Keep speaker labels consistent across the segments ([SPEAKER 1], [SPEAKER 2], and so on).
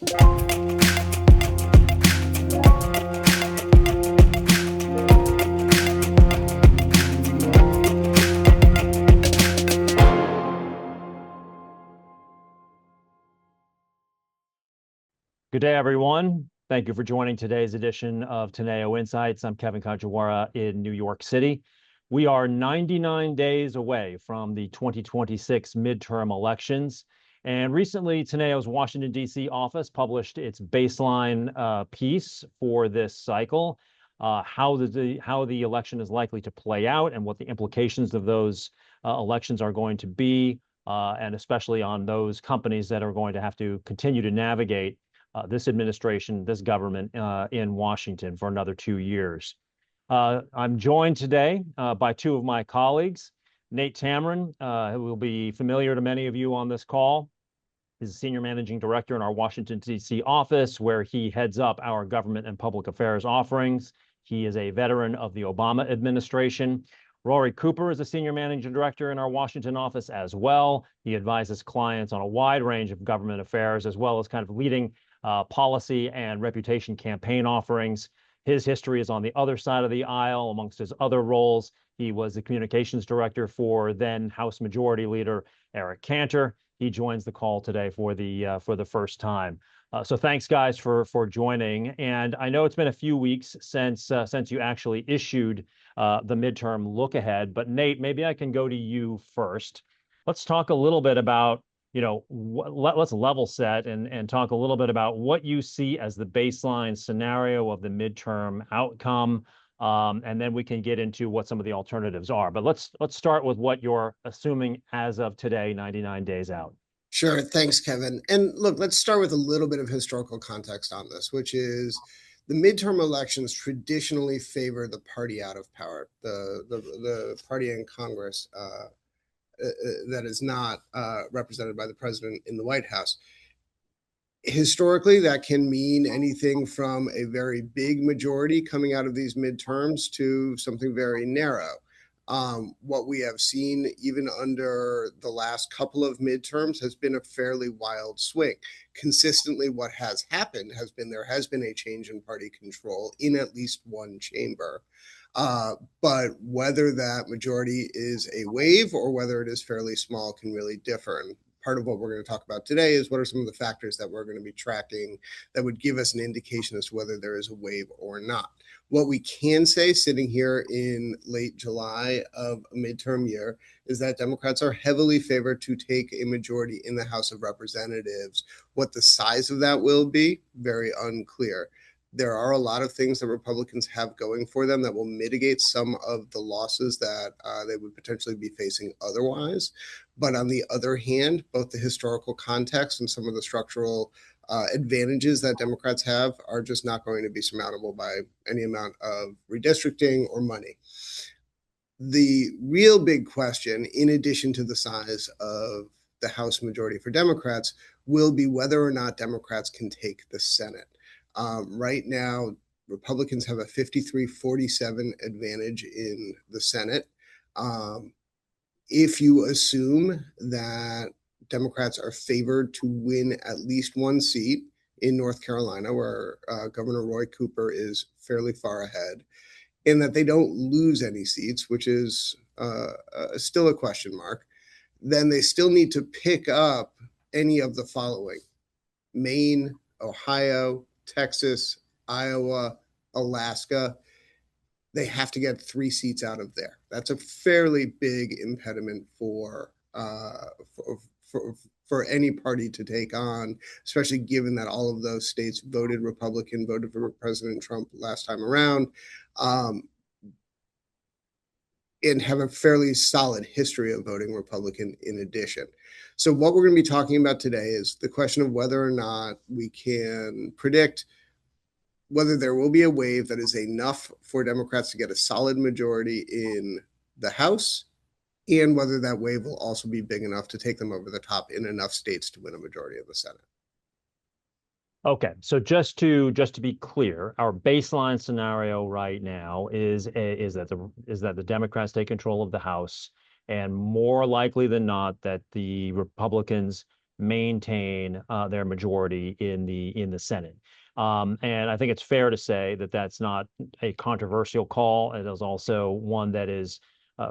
[SPEAKER 1] Good day, everyone. Thank you for joining today's edition of Teneo Insights. I'm Kevin Kajiwara in New York City. We are 99 days away from the 2026 midterm elections. And recently, Teneo's Washington, D.C. office published its baseline piece for this cycle, how the election is likely to play out and what the implications of those elections are going to be, and especially on those companies that are going to have to continue to navigate this administration, this government in Washington for another 2 years. I'm joined today by two of my colleagues. Nate Tamarin, who will be familiar to many of you on this call, is a Senior Managing Director in our Washington, D.C. office, where he heads up our government and public affairs offerings. He is a veteran of the Obama administration. Rory Cooper is a Senior Managing Director in our Washington office as well. He advises clients on a wide range of government affairs, as well as kind of leading policy and reputation campaign offerings. His history is on the other side of the aisle. Amongst his other roles, he was the communications director for then House Majority Leader Eric Cantor. He joins the call today for the first time. So thanks, guys, for joining. And I know it's been a few weeks since you actually issued the midterm look ahead. But Nate, maybe I can go to you first. Let's talk a little bit about let's level set and talk a little bit about what you see as the baseline scenario of the midterm outcome, and then we can get into what some of the alternatives are. But let's start with what you're assuming as of today, 99 days out.
[SPEAKER 2] Sure. Thanks, Kevin. And look, let's start with a little bit of historical context on this, which is the midterm elections traditionally favor the party out of power, the party in Congress that is not represented by the president in the White House. Historically, that can mean anything from a very big majority coming out of these midterms to something very narrow. What we have seen even under the last couple of midterms has been a fairly wild swing. Consistently, what has happened has been there has been a change in party control in at least one chamber. But whether that majority is a wave or whether it is fairly small can really differ. And part of what we're going to talk about today is what are some of the factors that we're going to be tracking that would give us an indication as to whether there is a wave or not. What we can say sitting here in late July of a midterm year is that Democrats are heavily favored to take a majority in the House of Representatives. What the size of that will be, very unclear. There are a lot of things that Republicans have going for them that will mitigate some of the losses that they would potentially be facing otherwise. But on the other hand, both the historical context and some of the structural advantages that Democrats have are just not going to be surmountable by any amount of redistricting or money. The real big question, in addition to the size of the House majority for Democrats, will be whether or not Democrats can take the Senate. Right now, Republicans have a 53-47 advantage in the Senate. If you assume that Democrats are favored to win at least one seat in North Carolina, where Governor Rory Cooper is fairly far ahead, and that they don't lose any seats, which is still a question mark, then they still need to pick up any of the following: Maine, Ohio, Texas, Iowa, Alaska. They have to get 3 seats out of there. That's a fairly big impediment for any party to take on, especially given that all of those states voted Republican, voted for President Trump last time around, and have a fairly solid history of voting Republican in addition. So what we're going to be talking about today is the question of whether or not we can predict whether there will be a wave that is enough for Democrats to get a solid majority in the House, and whether that wave will also be big enough to take them over the top in enough states to win a majority of the Senate.
[SPEAKER 1] Okay, so just to be clear, our baseline scenario right now is that the Democrats take control of the House, and more likely than not that the Republicans maintain their majority in the Senate. And I think it's fair to say that that's not a controversial call. It is also one that is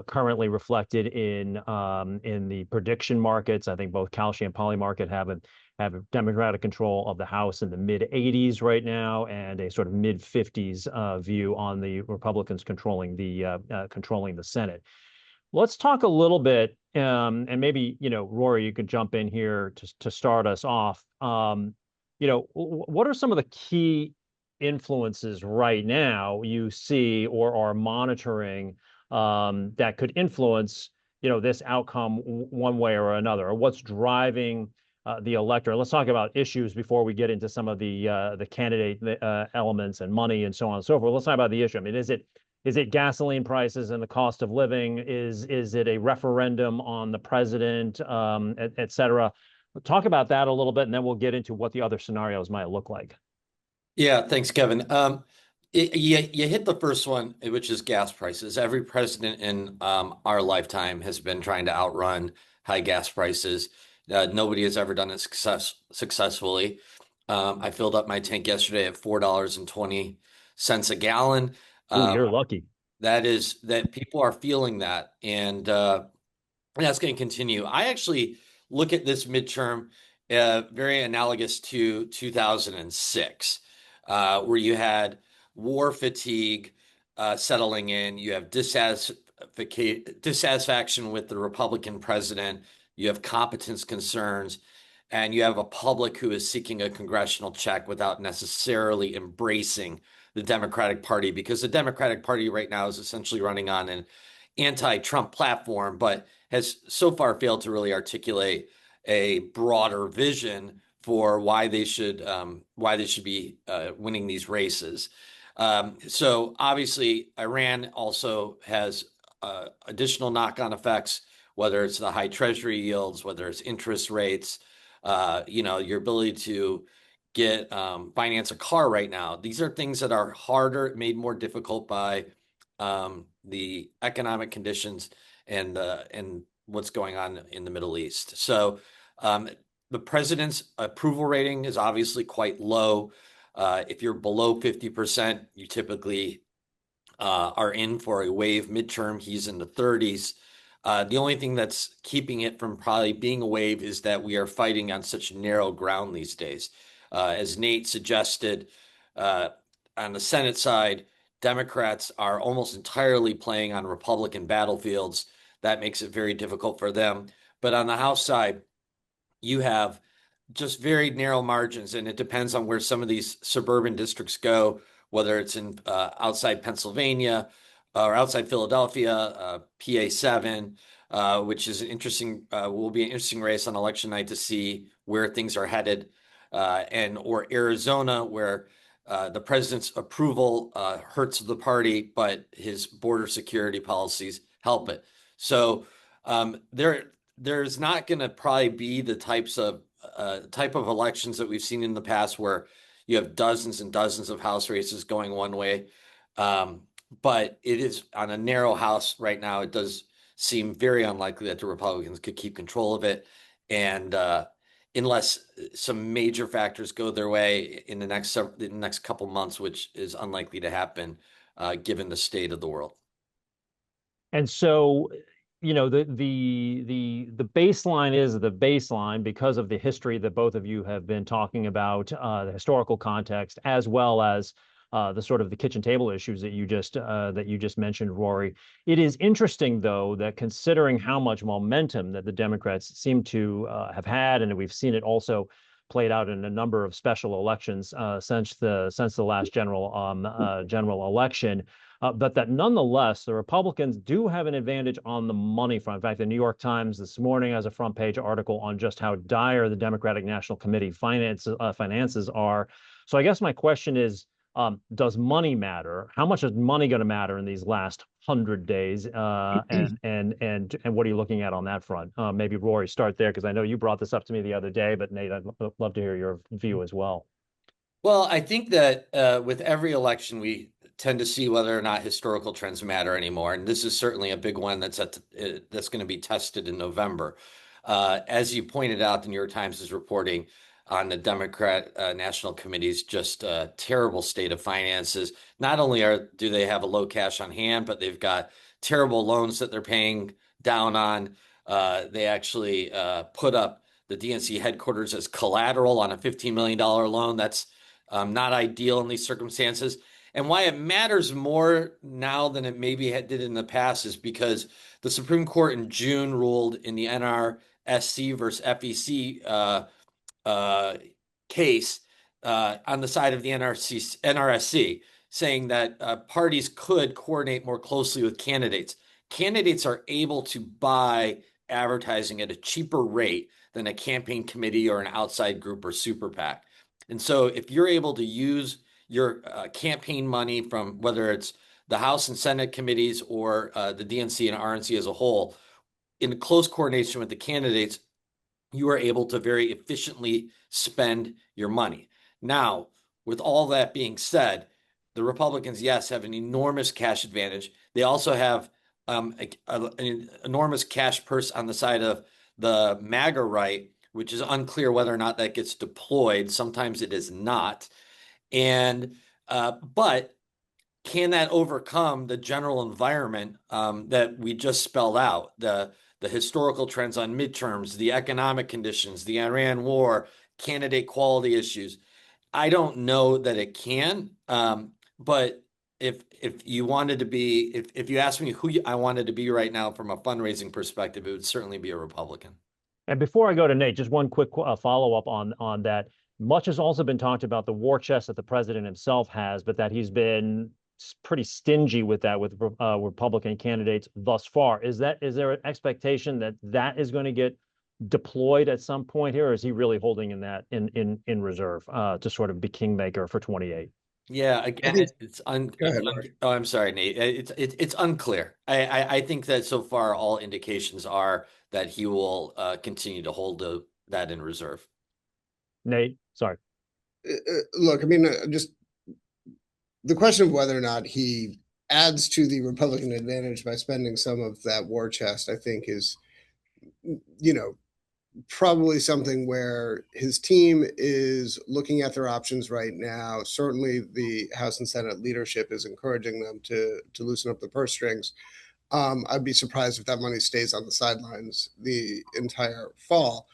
[SPEAKER 1] currently reflected in the prediction markets. I think both Kalshi and Poly Market have a Democratic control of the House in the mid 80s right now, and a sort of mid 50s view on the Republicans controlling the Senate. Let's talk a little bit, and maybe Rory, you could jump in here to start us off. What are some of the key influences right now you see or are monitoring that could influence this outcome one way or another, or what's driving the electorate? Let's talk about issues before we get into some of the candidate elements and money and so on and so forth. Let's talk about the issue. I mean, is it gasoline prices and the cost of living? Is it a referendum on the president, et cetera? Talk about that a little bit, and then we'll get into what the other scenarios might look like.
[SPEAKER 3] Yeah, thanks, Kevin. You hit the first one, which is gas prices. Every president in our lifetime has been trying to outrun high gas prices. Nobody has ever done it successfully. I filled up my tank yesterday at $4.20 a gallon.
[SPEAKER 1] Ooh, you're lucky.
[SPEAKER 3] That people are feeling that, and that's going to continue. I actually look at this midterm very analogous to 2006, where you had war fatigue settling in. You have dissatisfaction with the Republican president. You have competence concerns, and you have a public who is seeking a congressional check without necessarily embracing the Democratic Party, because the Democratic Party right now is essentially running on an anti-Trump platform, but has so far failed to really articulate a broader vision for why they should be winning these races. So obviously, Iran also has additional knock-on effects, whether it's the high treasury yields, whether it's interest rates, your ability to finance a car right now. These are things that are harder, made more difficult by the economic conditions and what's going on in the Middle East. So the president's approval rating is obviously quite low. If you're below 50%, you typically are in for a wave midterm. He's in the 30s. The only thing that's keeping it from probably being a wave is that we are fighting on such narrow ground these days. As Nate suggested, on the Senate side, Democrats are almost entirely playing on Republican battlefields. That makes it very difficult for them. But on the House side, you have just very narrow margins, and it depends on where some of these suburban districts go, whether it's in outside Pennsylvania or outside Philadelphia, PA7, which is will be an interesting race on election night to see where things are headed, or Arizona, where the president's approval hurts the party, but his border security policies help it. So there's not going to probably be the type of elections that we've seen in the past, where you have dozens and dozens of House races going one way. But it is on a narrow House right now. It does seem very unlikely that the Republicans could keep control of it. And unless some major factors go their way in the next couple months, which is unlikely to happen, given the state of the world.
[SPEAKER 1] And so, the baseline is the baseline because of the history that both of you have been talking about, the historical context, as well as the sort of the kitchen table issues that you just mentioned, Rory. It is interesting, though, that considering how much momentum that the Democrats seem to have had, and we've seen it also played out in a number of special elections since the last general election. But that nonetheless, the Republicans do have an advantage on the money front. In fact, the New York Times this morning has a front page article on just how dire the Democratic National Committee finances are. So I guess my question is, does money matter? How much is money going to matter in these last 100 days? And what are you looking at on that front? Maybe Rory, start there, because I know you brought this up to me the other day, but Nate, I'd love to hear your view as well.
[SPEAKER 3] Well, I think that with every election, we tend to see whether or not historical trends matter anymore, and this is certainly a big one that's going to be tested in November. As you pointed out, the New York Times is reporting on the Democrat National Committee's just terrible state of finances. Not only do they have a low cash on hand, but they've got terrible loans that they're paying down on. They actually put up the DNC headquarters as collateral on a $15 million loan. That's not ideal in these circumstances. And why it matters more now than it maybe did in the past is because the Supreme Court in June ruled in the NRSC versus FEC case on the side of the NRSC, saying that parties could coordinate more closely with candidates. Candidates are able to buy advertising at a cheaper rate than a campaign committee or an outside group or super PAC. And so if you're able to use your campaign money from whether it's the House and Senate committees or the DNC and RNC as a whole, in close coordination with the candidates, you are able to very efficiently spend your money. Now, with all that being said, the Republicans, yes, have an enormous cash advantage. They also have an enormous cash purse on the side of the MAGA right, which is unclear whether or not that gets deployed. Sometimes it is not. And but can that overcome the general environment that we just spelled out? The historical trends on midterms, the economic conditions, the Iran war, candidate quality issues. I don't know that it can, but if you wanted to be, if you asked me who I wanted to be right now from a fundraising perspective, it would certainly be a Republican.
[SPEAKER 1] And before I go to Nate, just one quick follow-up on that. Much has also been talked about the war chest that the president himself has, but that he's been pretty stingy with that with Republican candidates thus far. Is there an expectation that that is going to get deployed at some point here, or is he really holding in that in reserve to sort of be kingmaker for 28?
[SPEAKER 3] Yeah, again, I'm sorry, Nate. It's unclear. I think that so far all indications are that he will continue to hold that in reserve.
[SPEAKER 1] Nate, sorry.
[SPEAKER 2] Look, I mean, just the question of whether or not he adds to the Republican advantage by spending some of that war chest, I think is, probably something where his team is looking at their options right now. Certainly the House and Senate leadership is encouraging them to loosen up the purse strings. I'd be surprised if that money stays on the sidelines the entire fall.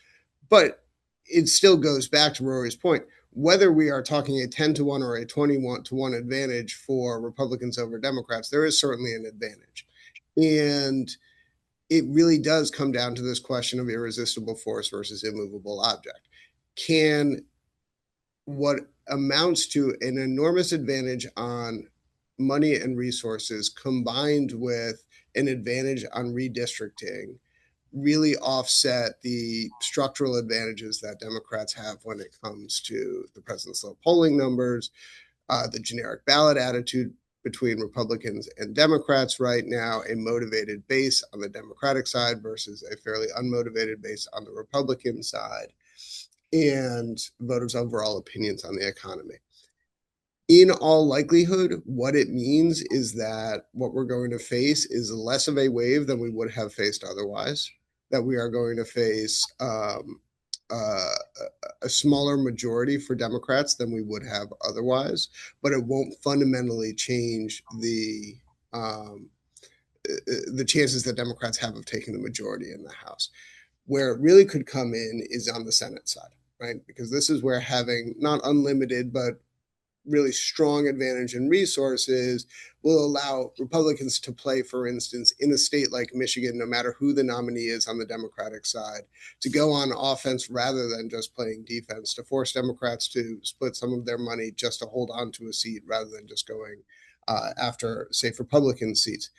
[SPEAKER 2] But it still goes back to Rory's point. Whether we are talking a 10-1 or a 21-1 advantage for Republicans over Democrats, there is certainly an advantage. And it really does come down to this question of irresistible force versus immovable object. Can what amounts to an enormous advantage on money and resources combined with an advantage on redistricting really offset the structural advantages that Democrats have when it comes to the president's low polling numbers, the generic ballot attitude between Republicans and Democrats right now, a motivated base on the Democratic side versus a fairly unmotivated base on the Republican side, and voters' overall opinions on the economy. In all likelihood, what it means is that what we're going to face is less of a wave than we would have faced otherwise, that we are going to face a smaller majority for Democrats than we would have otherwise, but it won't fundamentally change the chances that Democrats have of taking the majority in the House. Where it really could come in is on the Senate side, right? Because this is where having not unlimited, but really strong advantage in resources will allow Republicans to play, for instance, in a state like Michigan, no matter who the nominee is on the Democratic side, to go on offense rather than just playing defense, to force Democrats to split some of their money just to hold on to a seat rather than just going after, say, Republican seats.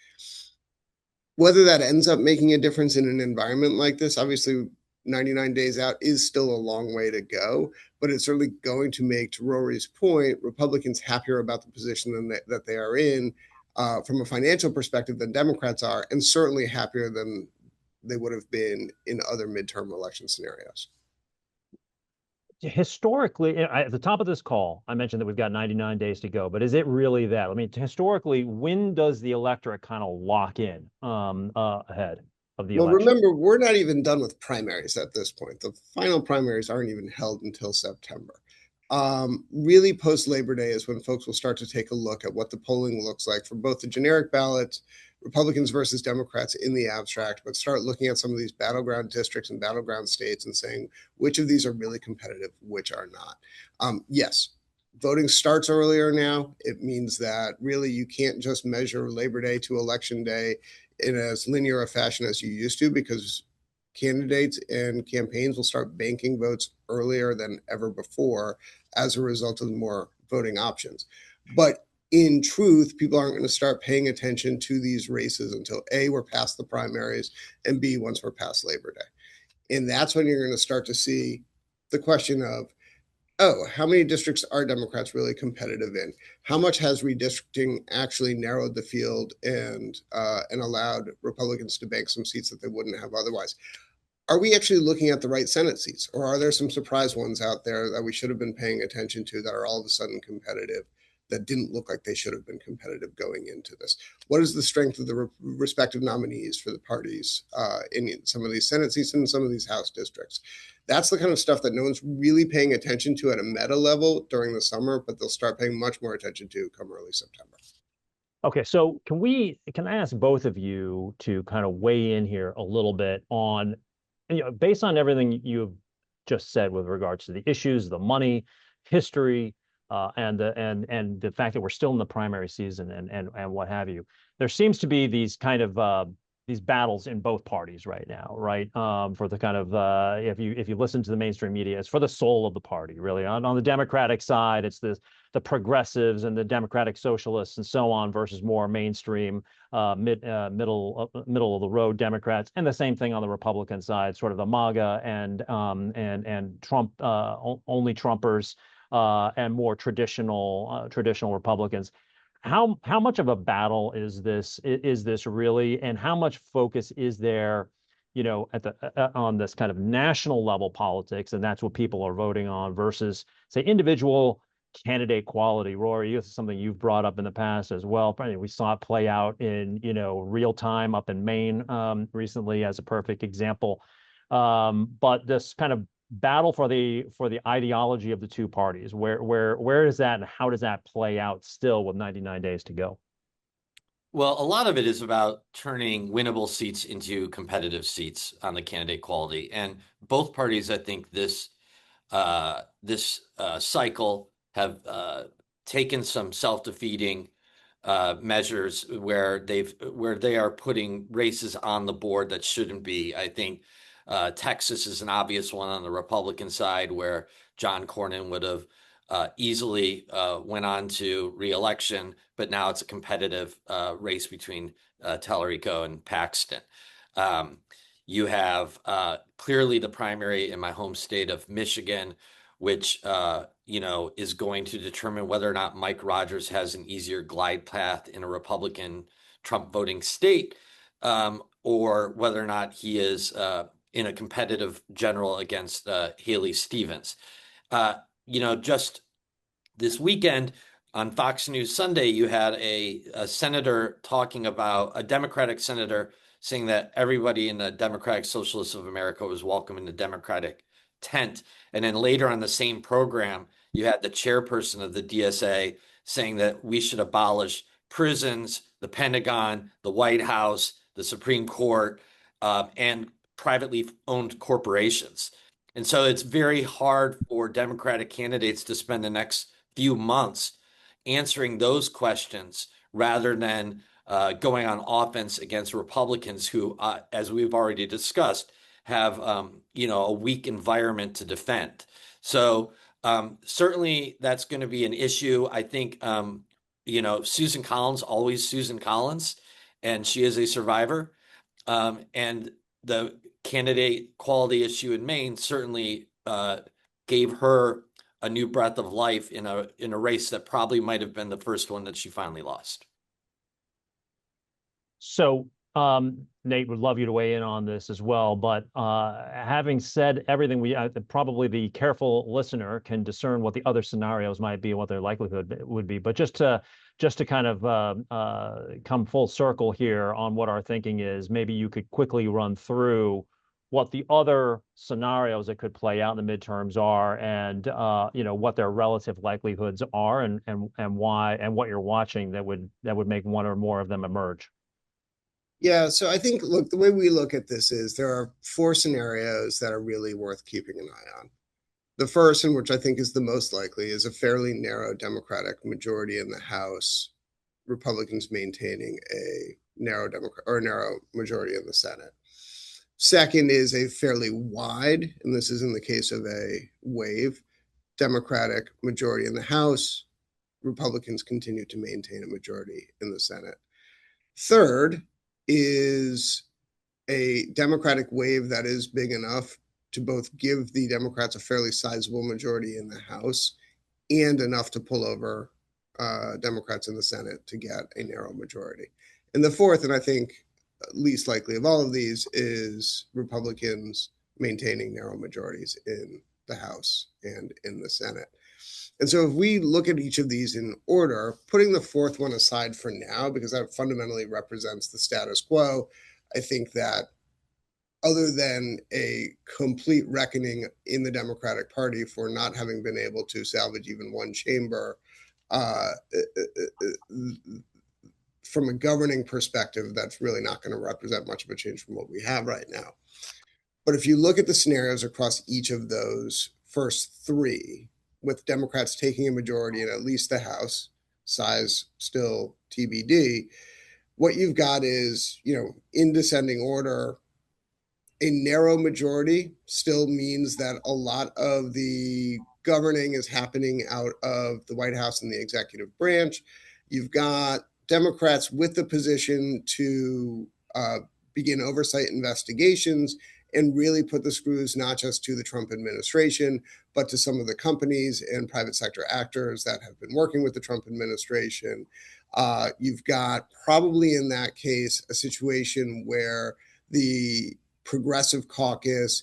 [SPEAKER 2] Whether that ends up making a difference in an environment like this, obviously 99 days out is still a long way to go, but it's certainly going to make, to Rory's point, Republicans happier about the position that they are in from a financial perspective than Democrats are, and certainly happier than they would have been in other midterm election scenarios.
[SPEAKER 1] Historically, at the top of this call, I mentioned that we've got 99 days to go, but is it really that? I mean, historically, when does the electorate kind of lock in ahead? of the
[SPEAKER 2] Well,
[SPEAKER 1] election?
[SPEAKER 2] remember, we're not even done with primaries at this point. The final primaries aren't even held until September. Really, post Labor Day is when folks will start to take a look at what the polling looks like for both the generic ballots, Republicans versus Democrats in the abstract, but start looking at some of these battleground districts and battleground states and saying which of these are really competitive, which are not. Yes, voting starts earlier now. It means that really you can't just measure Labor Day to Election Day in as linear a fashion as you used to, because candidates and campaigns will start banking votes earlier than ever before as a result of more voting options. But in truth, people aren't going to start paying attention to these races until A, we're past the primaries, and B, once we're past Labor Day. And that's when you're going to start to see the question of, oh, how many districts are Democrats really competitive in? How much has redistricting actually narrowed the field and allowed Republicans to bank some seats that they wouldn't have otherwise? Are we actually looking at the right Senate seats, or are there some surprise ones out there that we should have been paying attention to that are all of a sudden competitive, that didn't look like they should have been competitive going into this? What is the strength of the respective nominees for the parties in some of these Senate seats and some of these House districts? That's the kind of stuff that no one's really paying attention to at a meta level during the summer, but they'll start paying much more attention to come early September.
[SPEAKER 1] Okay, so can I ask both of you to kind of weigh in here a little bit on, based on everything you've just said with regards to the issues, the money, history, and the fact that we're still in the primary season and what have you. There seems to be these kind of these battles in both parties right now, right? For the kind of if you listen to the mainstream media, it's for the soul of the party, really. On the Democratic side, it's the progressives and the Democratic socialists and so on versus more mainstream middle of the road Democrats, and the same thing on the Republican side, sort of the MAGA and Trump only Trumpers and more traditional Republicans. How much of a battle is this really, and how much focus is there, at the on this kind of national level politics, and that's what people are voting on versus, say, individual candidate quality? Rory, this is something you've brought up in the past as well. Probably we saw it play out in real time up in Maine recently as a perfect example. But this kind of battle for the ideology of the two parties, where is that, and how does that play out still with 99 days to go?
[SPEAKER 3] Well, a lot of it is about turning winnable seats into competitive seats on the candidate quality, and both parties, I think, this cycle have taken some self-defeating measures where they are putting races on the board that shouldn't be. I think Texas is an obvious one on the Republican side, where John Cornyn would have easily went on to re-election, but now it's a competitive race between Tallarico and Paxton. You have clearly the primary in my home state of Michigan, which is going to determine whether or not Mike Rogers has an easier glide path in a Republican Trump voting state, or whether or not he is in a competitive general against Haley Stevens. Just this weekend on Fox News Sunday, you had a senator talking about a Democratic senator saying that everybody in the Democratic Socialists of America was welcome in the Democratic tent. And then later on the same program, you had the chairperson of the DSA saying that we should abolish prisons, the Pentagon, the White House, the Supreme Court, and privately owned corporations. And so it's very hard for Democratic candidates to spend the next few months answering those questions rather than going on offense against Republicans who, as we've already discussed, have a weak environment to defend. So certainly that's going to be an issue. I think Susan Collins, always Susan Collins, and she is a survivor. And the candidate quality issue in Maine certainly gave her a new breath of life in a race that probably might have been the first one that she finally lost.
[SPEAKER 1] So Nate, would love you to weigh in on this as well. But having said everything, probably the careful listener can discern what the other scenarios might be and what their likelihood would be. But just to kind of come full circle here on what our thinking is, maybe you could quickly run through what the other scenarios that could play out in the midterms are, and what their relative likelihoods are, and why, and what you're watching that would make one or more of them emerge.
[SPEAKER 2] Yeah, so I think, look, the way we look at this is there are four scenarios that are really worth keeping an eye on. The first, and which I think is the most likely, is a fairly narrow Democratic majority in the House, Republicans maintaining a narrow majority in the Senate. Second is a fairly wide, and this is in the case of a wave, Democratic majority in the House, Republicans continue to maintain a majority in the Senate. Third is a Democratic wave that is big enough to both give the Democrats a fairly sizable majority in the House and enough to pull over Democrats in the Senate to get a narrow majority. And the fourth, and I think least likely of all of these, is Republicans maintaining narrow majorities in the House and in the Senate. And so if we look at each of these in order, putting the fourth one aside for now, because that fundamentally represents the status quo, I think that other than a complete reckoning in the Democratic Party for not having been able to salvage even one chamber, from a governing perspective, that's really not going to represent much of a change from what we have right now. But if you look at the scenarios across each of those first three, with Democrats taking a majority in at least the House, size still TBD, what you've got is, in descending order, a narrow majority still means that a lot of the governing is happening out of the White House and the executive branch. You've got Democrats with the position to begin oversight investigations and really put the screws not just to the Trump administration, but to some of the companies and private sector actors that have been working with the Trump administration. You've got probably in that case a situation where the Progressive Caucus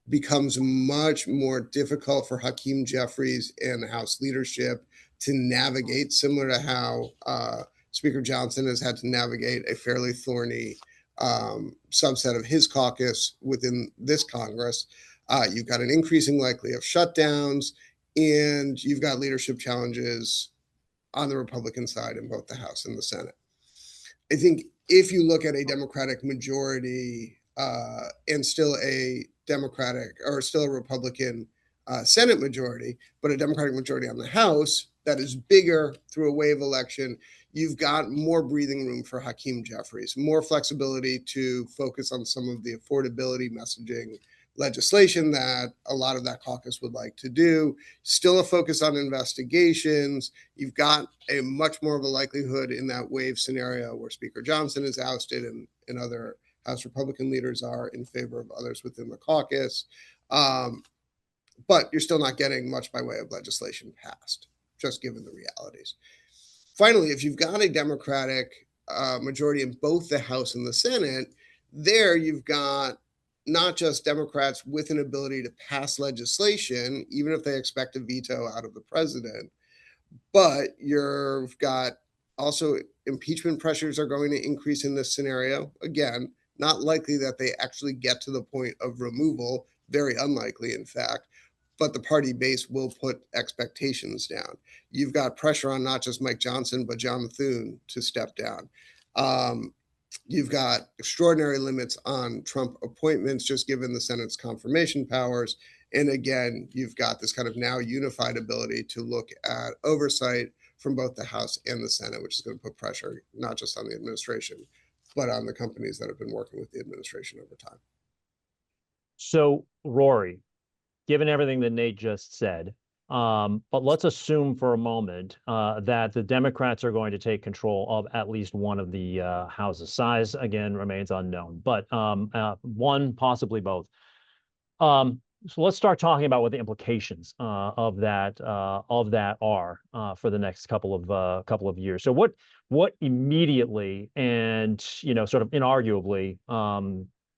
[SPEAKER 2] becomes much more difficult for Hakeem Jeffries and the House leadership to navigate, similar to how Speaker Johnson has had to navigate a fairly thorny subset of his caucus within this Congress. You've got an increasing likelihood of shutdowns, and you've got leadership challenges on the Republican side in both the House and the Senate. I think if you look at a Democratic majority and still a Democratic or still a Republican Senate majority, but a Democratic majority on the House that is bigger through a wave election, you've got more breathing room for Hakeem Jeffries, more flexibility to focus on some of the affordability messaging legislation that a lot of that caucus would like to do. Still a focus on investigations. You've got a much more of a likelihood in that wave scenario where Speaker Johnson is ousted and other House Republican leaders are in favor of others within the caucus. But you're still not getting much by way of legislation passed, just given the realities. Finally, if you've got a Democratic majority in both the House and the Senate, there you've got not just Democrats with an ability to pass legislation, even if they expect a veto out of the president, but you've got also impeachment pressures are going to increase in this scenario. Again, not likely that they actually get to the point of removal, very unlikely, in fact, but the party base will put expectations down. You've got pressure on not just Mike Johnson, but John Thune to step down. You've got extraordinary limits on Trump appointments, just given the Senate's confirmation powers. And again, you've got this kind of now unified ability to look at oversight from both the House and the Senate, which is going to put pressure not just on the administration, but on the companies that have been working with the administration over time.
[SPEAKER 1] So, Rory, given everything that Nate just said, but let's assume for a moment that the Democrats are going to take control of at least one of the houses. Size, again, remains unknown, but one, possibly both. So let's start talking about what the implications of that are for the next couple of years. So what immediately and sort of inarguably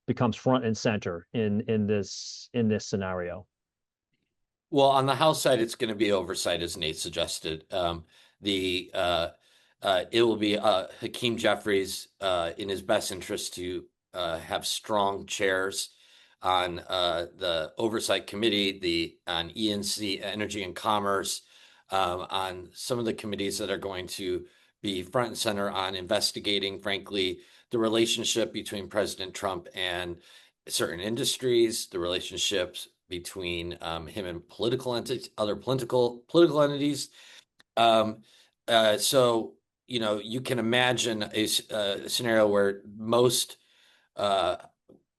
[SPEAKER 1] becomes front and center in this scenario?
[SPEAKER 3] Well, on the House side, it's going to be oversight, as Nate suggested. The It will be Hakeem Jeffries in his best interest to have strong chairs on the oversight committee, on ENC, Energy and Commerce, on some of the committees that are going to be front and center on investigating, frankly, the relationship between President Trump and certain industries, the relationships between him and other political entities. Um, so you can imagine a scenario where most uh,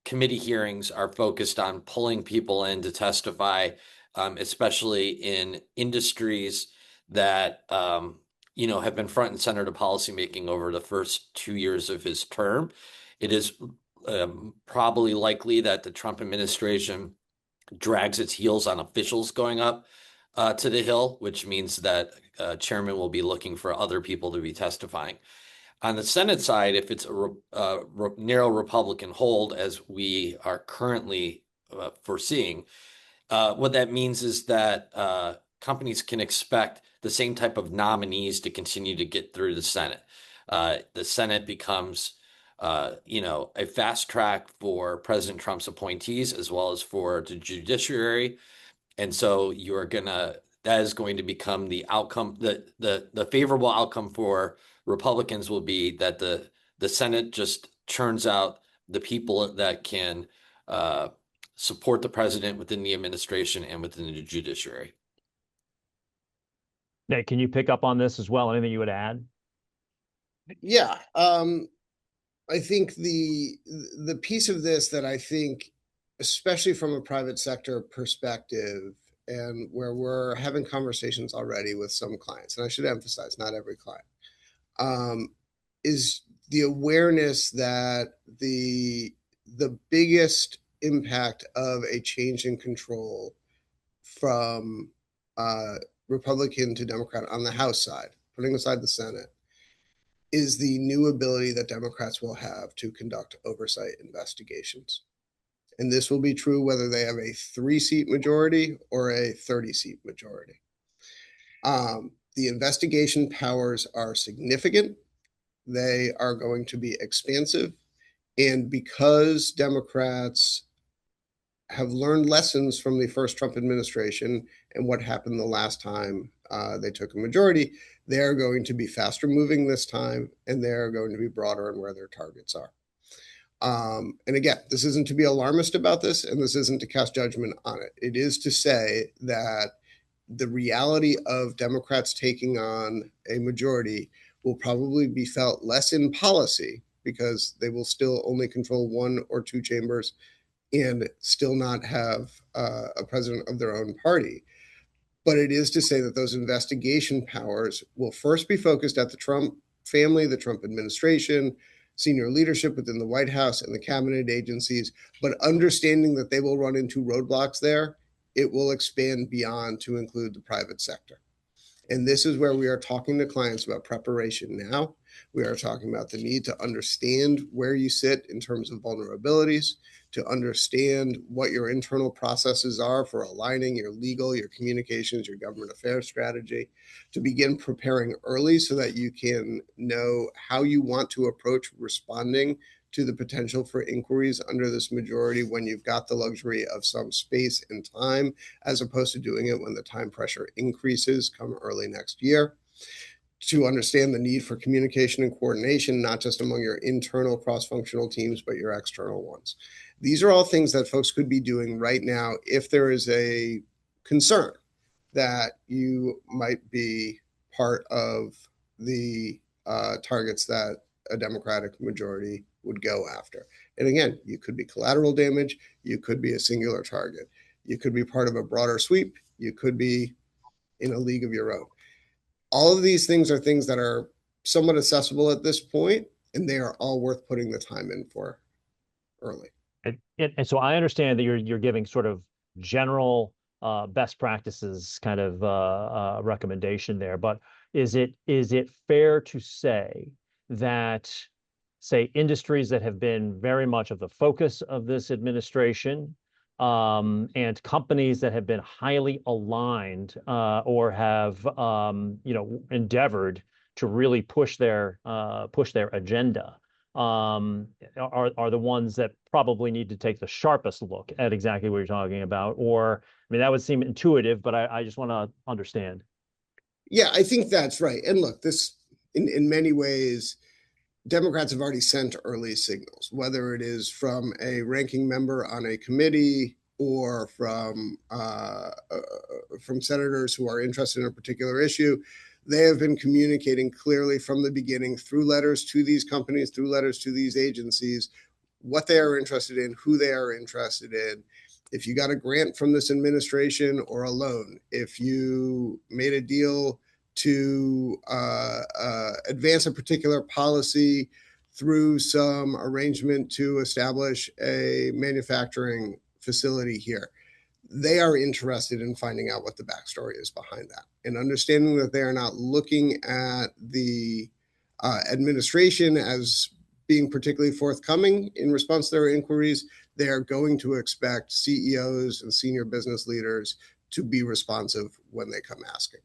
[SPEAKER 3] committee hearings are focused on pulling people in to testify, especially in industries that have been front and center to policymaking over the first 2 years of his term. It is probably likely that the Trump administration drags its heels on officials going up to the Hill, which means that chairman will be looking for other people to be testifying. On the Senate side, if it's a narrow Republican hold, as we are currently foreseeing, what that means is that companies can expect the same type of nominees to continue to get through the Senate. The Senate becomes a fast track for President Trump's appointees as well as for the judiciary. And so that is going to become the outcome. The favorable outcome for Republicans will be that the Senate just churns out the people that can support the president within the administration and within the judiciary.
[SPEAKER 1] Nate, can you pick up on this as well? Anything you would add?
[SPEAKER 2] Yeah. I think the piece of this that I think, especially from a private sector perspective, and where we're having conversations already with some clients, and I should emphasize, not every client, is the awareness that the biggest impact of a change in control from Republican to Democrat on the House side, putting aside the Senate, is the new ability that Democrats will have to conduct oversight investigations. And this will be true whether they have a 3-seat majority or a 30-seat majority. The investigation powers are significant. They are going to be expansive. And because Democrats have learned lessons from the first Trump administration and what happened the last time they took a majority, they're going to be faster moving this time, and they're going to be broader in where their targets are. And again, this isn't to be alarmist about this, and this isn't to cast judgment on it. It is to say that the reality of Democrats taking on a majority will probably be felt less in policy because they will still only control 1 or 2 chambers and still not have a president of their own party. But it is to say that those investigation powers will first be focused at the Trump family, the Trump administration, senior leadership within the White House and the cabinet agencies, but understanding that they will run into roadblocks there, it will expand beyond to include the private sector. And this is where we are talking to clients about preparation now. We are talking about the need to understand where you sit in terms of vulnerabilities, to understand what your internal processes are for aligning your legal, your communications, your government affairs strategy, to begin preparing early so that you can know how you want to approach responding to the potential for inquiries under this majority when you've got the luxury of some space and time, as opposed to doing it when the time pressure increases come early next year. To understand the need for communication and coordination, not just among your internal cross-functional teams, but your external ones. These are all things that folks could be doing right now if there is a concern that you might be part of the targets that a Democratic majority would go after. And again, you could be collateral damage, you could be a singular target, you could be part of a broader sweep, you could be in a league of your own. All of these things are things that are somewhat accessible at this point, and they are all worth putting the time in for early.
[SPEAKER 1] And so I understand that you're giving sort of general best practices kind of recommendation there. But is it fair to say that, say, industries that have been very much of the focus of this administration, and companies that have been highly aligned or have endeavored to really push their agenda, are the ones that probably need to take the sharpest look at exactly what you're talking about? Or, I mean, that would seem intuitive, but I just want to understand.
[SPEAKER 2] Yeah, I think that's right. And look, this in many ways, Democrats have already sent early signals, whether it is from a ranking member on a committee or from senators who are interested in a particular issue. They have been communicating clearly from the beginning through letters to these companies, through letters to these agencies, what they are interested in, who they are interested in. If you got a grant from this administration or a loan, if you made a deal to advance a particular policy through some arrangement to establish a manufacturing facility here, they are interested in finding out what the backstory is behind that and understanding that they are not looking at the administration as being particularly forthcoming in response to their inquiries. They are going to expect CEOs and senior business leaders to be responsive when they come asking.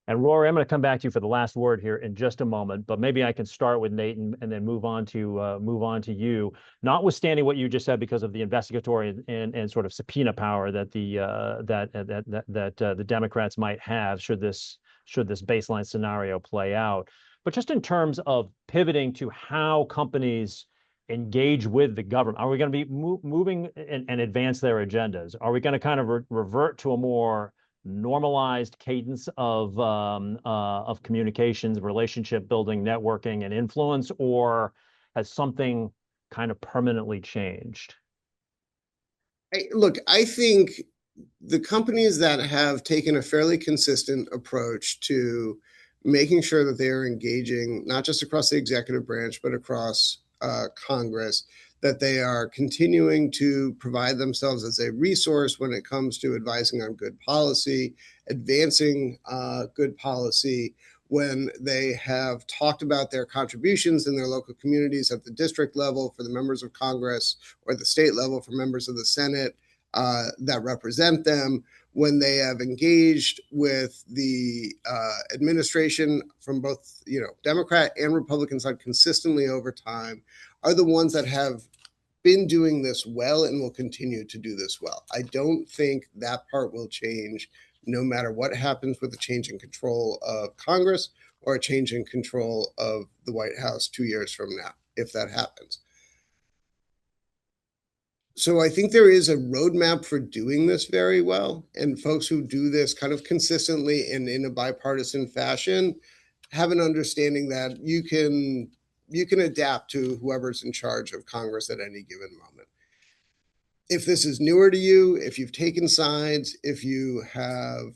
[SPEAKER 1] And Rory, I'm going to come back to you for the last word here in just a moment, but maybe I can start with Nate and then move on to you. Notwithstanding what you just said, because of the investigatory and sort of subpoena power that the Democrats might have should this baseline scenario play out, but just in terms of pivoting to how companies engage with the government, are we going to be moving and advance their agendas? Are we going to kind of revert to a more normalized cadence of communications, relationship building, networking, and influence, or has something kind of permanently changed?
[SPEAKER 2] Look, I think the companies that have taken a fairly consistent approach to making sure that they are engaging not just across the executive branch, but across Congress, that they are continuing to provide themselves as a resource when it comes to advising on good policy, advancing good policy, when they have talked about their contributions in their local communities at the district level for the members of Congress or the state level for members of the Senate that represent them, when they have engaged with the administration from both Democrat and Republican side consistently over time, are the ones that have been doing this well and will continue to do this well. I don't think that part will change no matter what happens with a change in control of Congress or a change in control of the White House 2 years from now, if that happens. So I think there is a roadmap for doing this very well, and folks who do this kind of consistently and in a bipartisan fashion have an understanding that you can adapt to whoever's in charge of Congress at any given moment. If this is newer to you, if you've taken sides, if you have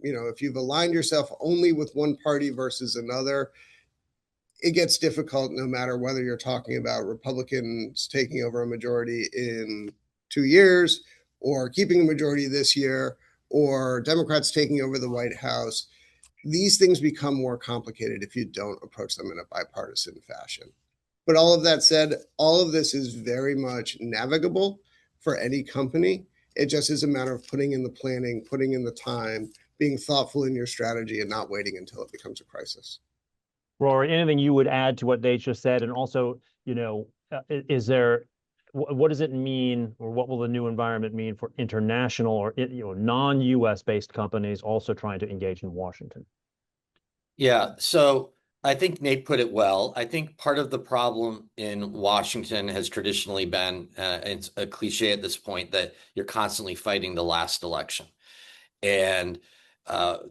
[SPEAKER 2] if you've aligned yourself only with one party versus another, it gets difficult no matter whether you're talking about Republicans taking over a majority in 2 years or keeping a majority this year or Democrats taking over the White House. These things become more complicated if you don't approach them in a bipartisan fashion. But all of that said, all of this is very much navigable for any company. It just is a matter of putting in the planning, putting in the time, being thoughtful in your strategy, and not waiting until it becomes a crisis.
[SPEAKER 1] Rory, anything you would add to what Nate just said? And also, is there, what does it mean, or what will the new environment mean for international or non-US based companies also trying to engage in Washington?
[SPEAKER 3] Yeah, so I think Nate put it well. I think part of the problem in Washington has traditionally been, it's a cliche at this point, that you're constantly fighting the last election. And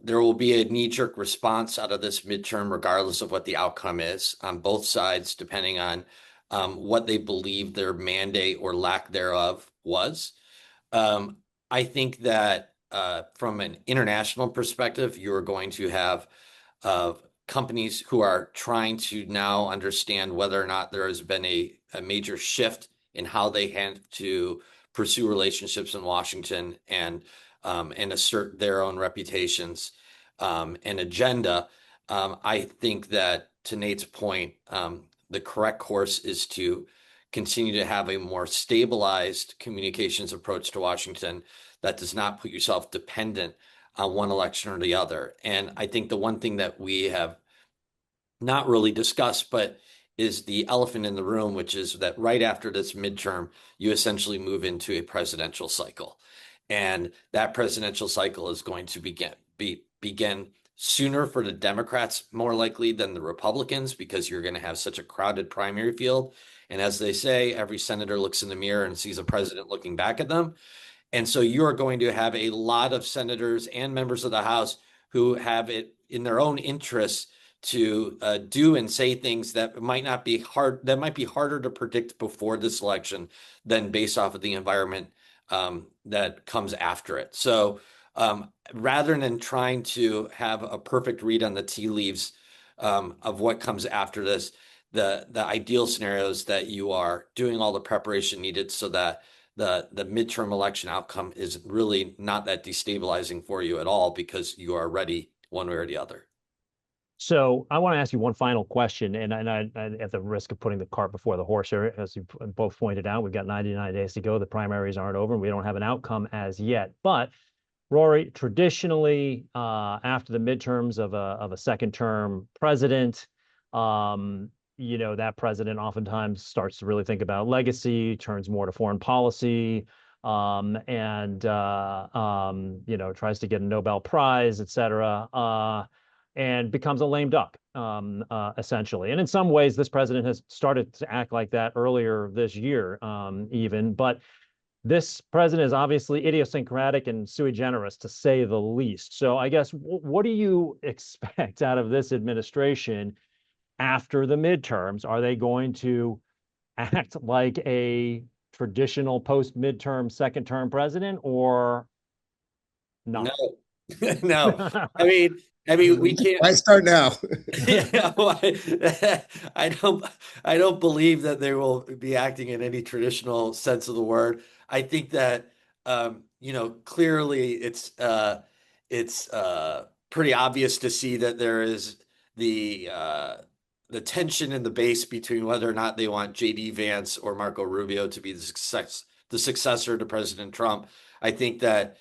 [SPEAKER 3] there will be a knee-jerk response out of this midterm, regardless of what the outcome is on both sides, depending on what they believe their mandate or lack thereof was. I think that from an international perspective, you are going to have companies who are trying to now understand whether or not there has been a major shift in how they have to pursue relationships in Washington and assert their own reputations and agenda. I think that, to Nate's point, the correct course is to continue to have a more stabilized communications approach to Washington that does not put yourself dependent on one election or the other. And I think the one thing that we have not really discussed, but is the elephant in the room, which is that right after this midterm, you essentially move into a presidential cycle. And that presidential cycle is going to begin sooner for the Democrats, more likely than the Republicans, because you're going to have such a crowded primary field. And as they say, every senator looks in the mirror and sees a president looking back at them. And so you are going to have a lot of senators and members of the House who have it in their own interests to do and say things that might be harder to predict before this election than based off of the environment that comes after it. So rather than trying to have a perfect read on the tea leaves of what comes after this, the ideal scenario is that you are doing all the preparation needed so that the midterm election outcome is really not that destabilizing for you at all, because you are ready one way or the other.
[SPEAKER 1] So I want to ask you one final question, and I, at the risk of putting the cart before the horse here, as you both pointed out, we've got 99 days to go. The primaries aren't over, and we don't have an outcome as yet. But Rory, traditionally, after the midterms of a second-term president, that president oftentimes starts to really think about legacy, turns more to foreign policy, and tries to get a Nobel Prize, et cetera. And becomes a lame duck, essentially. And in some ways, this president has started to act like that earlier this year, even. But this president is obviously idiosyncratic and sui generis, to say the least. So I guess, what do you expect out of this administration after the midterms? Are they going to act like a traditional post-midterm second-term president, or not?
[SPEAKER 3] No, no. I mean, we can't.
[SPEAKER 2] Why start now?
[SPEAKER 3] I don't believe that they will be acting in any traditional sense of the word. I think that clearly it's pretty obvious to see that there is the tension in the base between whether or not they want J.D. Vance or Marco Rubio to be the successor to President Trump. I think that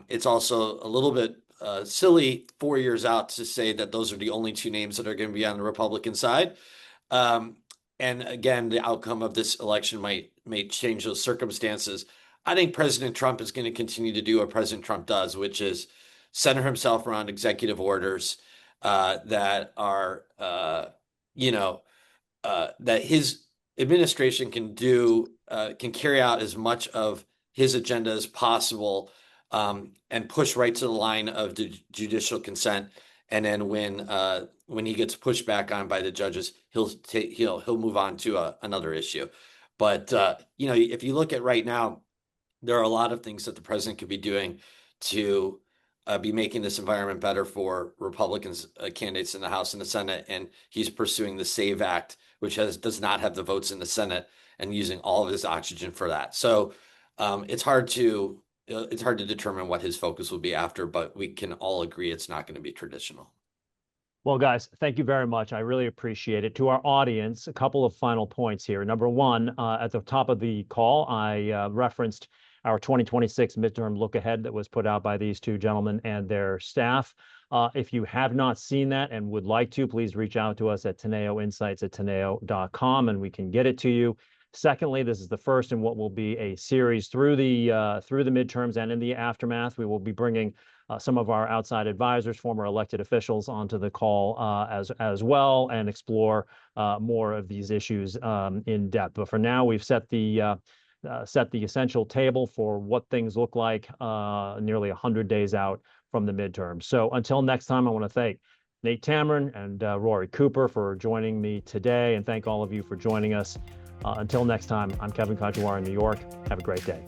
[SPEAKER 3] it's also a little bit silly 4 years out to say that those are the only two names that are going to be on the Republican side. And again, the outcome of this election may change those circumstances. I think President Trump is going to continue to do what President Trump does, which is center himself around executive orders that are, that his administration can carry out as much of his agenda as possible, and push right to the line of the judicial consent. And then when he gets pushed back on by the judges, he'll move on to another issue. But if you look at right now, there are a lot of things that the president could be doing to be making this environment better for Republicans candidates in the House and the Senate. And he's pursuing the SAVE Act, which does not have the votes in the Senate, and using all of his oxygen for that. So it's hard to determine what his focus will be after, but we can all agree it's not going to be traditional.
[SPEAKER 1] Well, guys, thank you very much. I really appreciate it. To our audience, a couple of final points here. Number one, at the top of the call, I referenced our 2026 midterm look ahead that was put out by these two gentlemen and their staff. If you have not seen that and would like to, please reach out to us at Teneo Insights at teneo.com, and we can get it to you. Secondly, this is the first in what will be a series through the midterms and in the aftermath. We will be bringing some of our outside advisors, former elected officials, onto the call as well, and explore more of these issues in depth. But for now, we've set the essential table for what things look like nearly 100 days out from the midterm. So until next time, I want to thank Nate Tamarin and Rory Cooper for joining me today, and thank all of you for joining us. Until next time, I'm Kevin Kajiwara in New York. Have a great day.